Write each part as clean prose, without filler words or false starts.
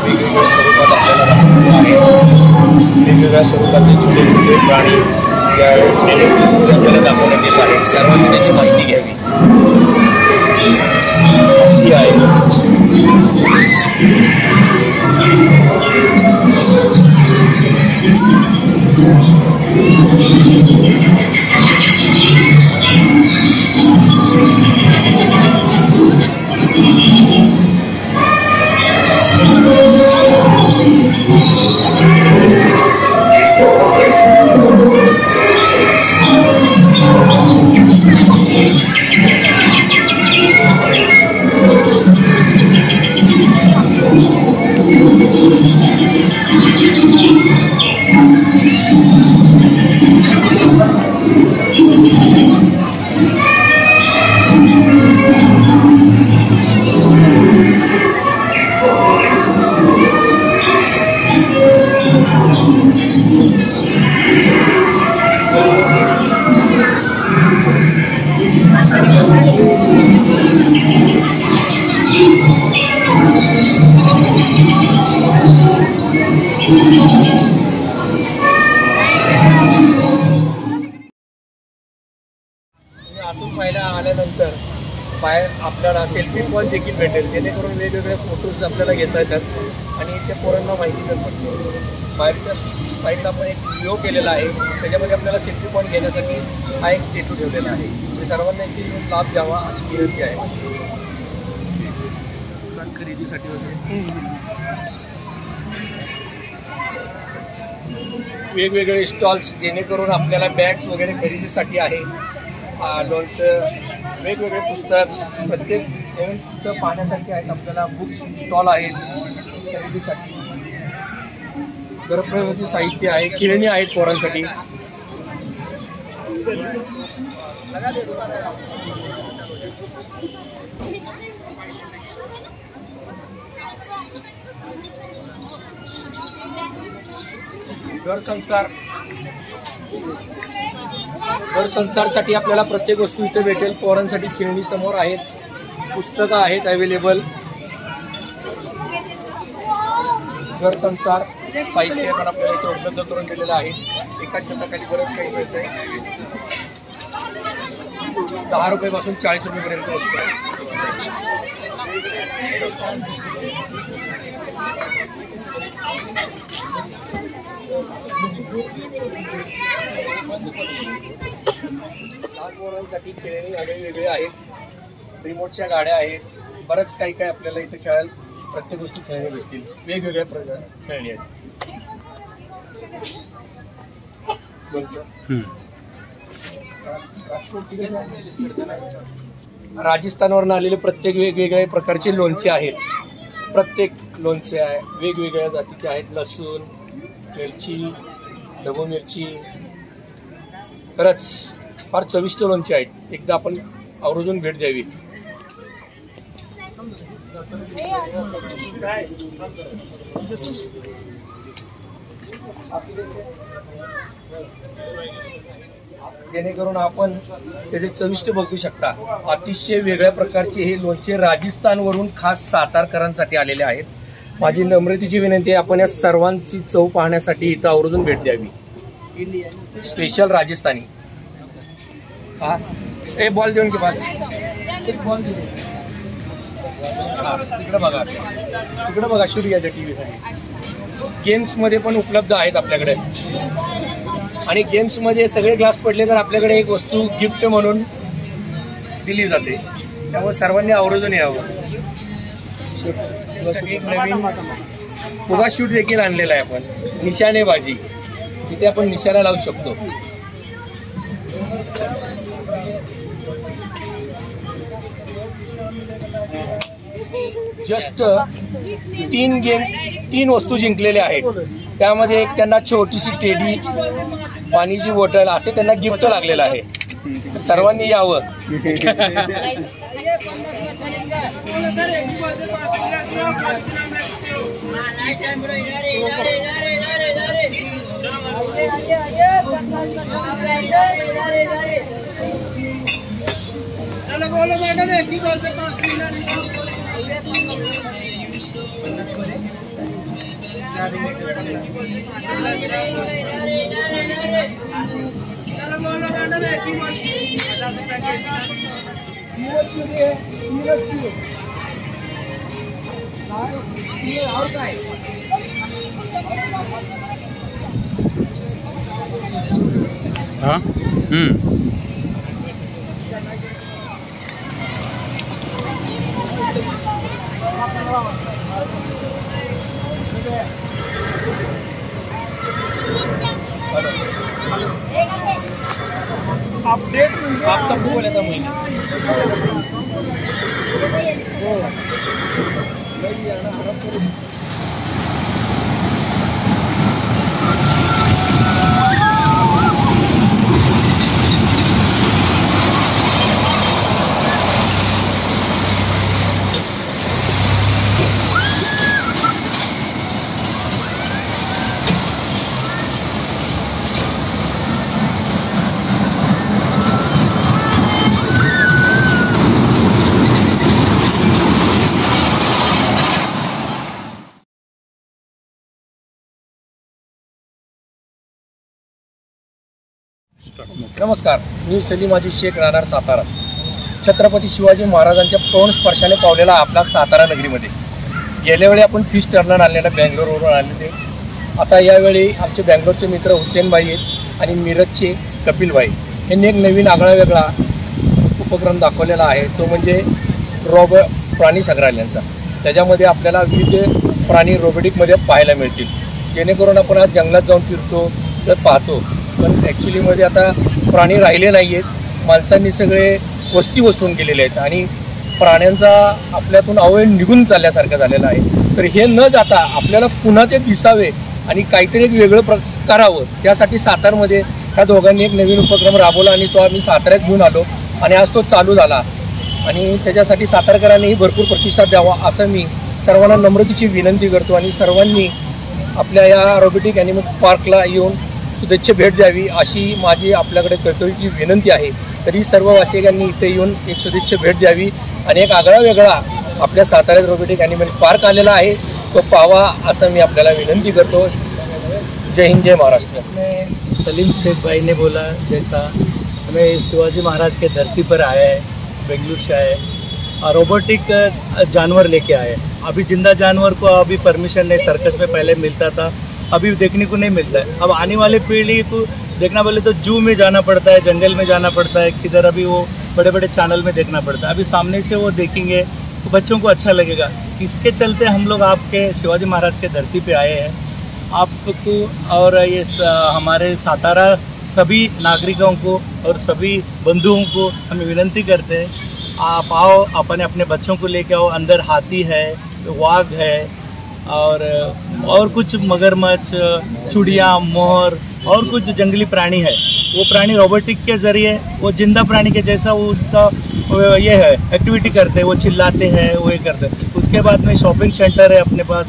वेगवेगळ्या स्वरूपात आपल्याला दाखवलेले आहेत. वेगवेगळ्या स्वरूपातले छोटे छोटे प्राणी या टेलिव्हिजनमध्ये आपल्याला दाखवण्यात येत आहे. सर्वांनी त्याची माहिती घ्यावी. ही आहे आतून पाहायला आल्यानंतर बाहेर आपल्याला सेल्फी पॉईंट देखील भेटेल, जेणेकरून वेगवेगळे फोटोज आपल्याला घेता येतात आणि त्या पोरांना माहिती पण पडते. बाहेरच्या साईडला आपण एक व्हिडिओ केलेला आहे, त्याच्यामध्ये आपल्याला सेल्फी पॉईंट घेण्यासाठी हा एक स्टॅच्यू ठेवलेला आहे. ते सर्वांना इथे येऊन लाभ द्यावा अशी विनंती आहे. खरेदीसाठी वगैरे वेगवेगळे स्टॉल्स, जेणेकरून आपल्याला बॅग्स वगैरे खरेदीसाठी आहे. लोणचं, वेगवेगळे पुस्तक, प्रत्येक नवीन पुस्तक पाहण्यासारखे आहेत. आपल्याला बुक्स स्टॉल आहेत खरेदीसाठी. गृहप्रयोगी साहित्य आहे, खेळणी आहेत पोरांसाठी. घर संसारसाठी आपल्याला प्रत्येक वस्तू इथे भेटेल. पोरांसाठी खेळणी समोर आहेत, पुस्तकं आहेत अवेलेबल. घर संसार साहित्य पण आपल्याला इथे उपलब्ध करून दिलेलं आहे. एकाच छताखाली बरंच काही मिळतंय. 10 रुपयापासून 40 रुपयेपर्यंत वस्तू आहे. लहान पोरांसाठी खेळणी वेगवेगळे आहेत, रिमोटच्या गाड्या आहेत. बरंच काही काय आपल्याला इथे खेळायला प्रत्येक गोष्टी खेळणी भेटतील. वेगवेगळ्या प्रकार खेळणी आहेत. राजस्थानवरून आलेले प्रत्येक वेगवेगळ्या प्रकारचे लोणचे आहेत. प्रत्येक लोणचे आहे वेगवेगळ्या जातीचे आहेत. लसूण, मिरची, ढबू मिरची, खरंच फार चविष्ट लोणचे आहेत. एकदा आपण आवर्जून भेट द्यावी. जेणेकरून आपण त्याचे चविष्ट बघू शकता. अतिशय वेगळ्या प्रकारचे हे लोणचे राजस्थानवरून खास सातारकरांसाठी आलेले आहेत. माझी नम्रतेची विनंती आहे, आपण या सर्वांची चव पाहण्यासाठी इथं आवर्जून भेट द्यावी. स्पेशल राजस्थानी. हा ए बॉल देऊन की पास बॉल तिकडे बघा शूट घ्यायच्या टीव्ही साठी. गेम्स मध्ये पण उपलब्ध आहेत आपल्याकडे. आणि गेम्स मध्ये सगळे ग्लास पडले तर आपल्याकडे एक वस्तू गिफ्ट म्हणून दिली जाते. त्यामुळे सर्वांनी आवर्जून यावं. एक नवीन फुगा शूट देखील आणलेला आहे आपण. निशाणेबाजी, तिथे आपण निशाणा लावू शकतो. जस्ट 3 वस्तू जिंकलेल्या आहेत. त्यामध्ये एक त्यांना छोटीशी टेडी, पाणीची बॉटल असे त्यांना गिफ्ट लागलेलं आहे. सर्वांनी यावं. हाँ अपडेट म्हणजे आता बोल येता महिने नमस्कार, मी सलीमाजी शेख, राहणार सातारा. छत्रपती शिवाजी महाराजांच्या पावन स्पर्शाने पावलेला आपला सातारा नगरीमध्ये गेल्या वेळी आपण फिश टर्नर आणलेला बँगलोरवरून आणलेले. आता यावेळी आमचे बँगलोरचे मित्र हुसेनभाई आहेत आणि मिरजचे कपिलभाई यांनी एक नवीन आगळा वेगळा उपक्रम दाखवलेला आहे. तो म्हणजे प्राणी संग्रहालयांचा. त्याच्यामध्ये आपल्याला विविध प्राणी रोबोटिकमध्ये पाहायला मिळतील, जेणेकरून आपण आज जंगलात जाऊन फिरतो तर पाहतो, पण ॲक्च्युलीमध्ये आता प्राणी राहिले नाही आहेत. माणसांनी सगळे वस्ती वसून केलेले आहेत आणि प्राण्यांचा आपल्यातून अवयव निघून चालल्यासारखं झालेलं आहे. तर हे न जाता आपल्याला पुन्हा ते दिसावे आणि काहीतरी एक वेगळं करावं, त्यासाठी सातारमध्ये ह्या दोघांनी एक नवीन उपक्रम राबवला आणि तो आम्ही साताऱ्यात घेऊन आलो आणि आज तो चालू झाला. आणि त्याच्यासाठी सातारकरांनीही भरपूर प्रतिसाद द्यावा असं मी सर्वांना नम्रतेची विनंती करतो. आणि सर्वांनी आपल्या या रोबोटिक ॲनिमल पार्कला येऊन शुभेच्छा भेट द्यावी अशी माझी आपल्याकडे कळकळीची विनंती आहे. तरी सर्व वासिकांनी इथे येऊन एक शुभेच्छा भेट द्यावी आणि एक आगळा वेगळा आपल्या साताऱ्यात रोबोटिक ॲनिमल पार्क आलेला आहे, तो पावा असं मी आपल्याला विनंती करतो. जय हिंद, जय महाराष्ट्र. सलीम शेख भाई ने बोला जैसा, हमें शिवाजी महाराज के धरती पर आया है, बेंगलुरु से आए और रोबोटिक जानवर लेके आए. अभी जिंदा जानवर को अभी परमिशन नहीं, सर्कस में पहले मिलता था, अभी देखने को नहीं मिलता है. अब आने वाले पीढ़ी को देखना बोले तो जू में जाना पड़ता है, जंगल में जाना पड़ता है, किधर अभी वो बड़े बड़े चैनल में देखना पड़ता है. अभी सामने से वो देखेंगे तो बच्चों को अच्छा लगेगा. इसके चलते हम लोग आपके शिवाजी महाराज के धरती पे आए हैं. आपको और ये हमारे सातारा सभी नागरिकों को और सभी बंधुओं को हम विनंती करते हैं, आप आओ, अपने अपने बच्चों को लेके आओ. अंदर हाथी है, वाघ है और कुछ मगरमच्छ, चुड़िया, मोर और कुछ जंगली प्राणी है. वो प्राणी रोबोटिक के ज़रिए वो जिंदा प्राणी के जैसा वो उसका ये है एक्टिविटी करते हैं, वो चिल्लाते हैं, वो ये करते हैं. उसके बाद में शॉपिंग सेंटर है अपने पास,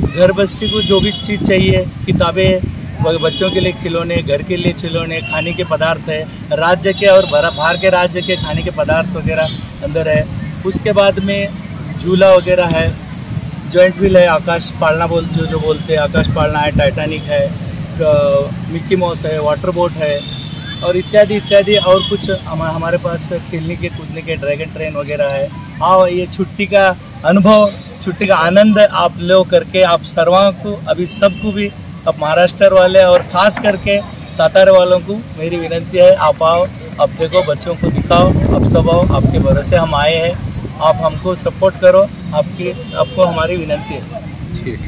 घर बस्ती को जो भी चीज़ चाहिए, किताबें, बच्चों के लिए खिलौने, घर के लिए खिलौने, खाने के पदार्थ है, राज्य के और बाहर के राज्य के खाने के पदार्थ वगैरह अंदर है. उसके बाद में झूला वगैरह है, जॉइंट व्हील है, आकाश पालना जो बोलते हैं, आकाश पालना है, टाइटैनिक है, मिक्की माउस है, वाटर बोट है और इत्यादि इत्यादि. और कुछ हमारे पास खेलने के कूदने के ड्रैगन ट्रेन वगैरह है. आओ, ये छुट्टी का अनुभव, छुट्टी का आनंद आप लोग करके, आप सर्वों को, अभी सबको भी, अब महाराष्ट्र वाले और ख़ास करके सातारा वालों को मेरी विनंती है, आप आओ, आप देखो, बच्चों को दिखाओ, आप सब आओ, आपके भरोसे हम आए हैं, आप हमको सपोर्ट करो, आपको हमारी विनंती है. ठीक.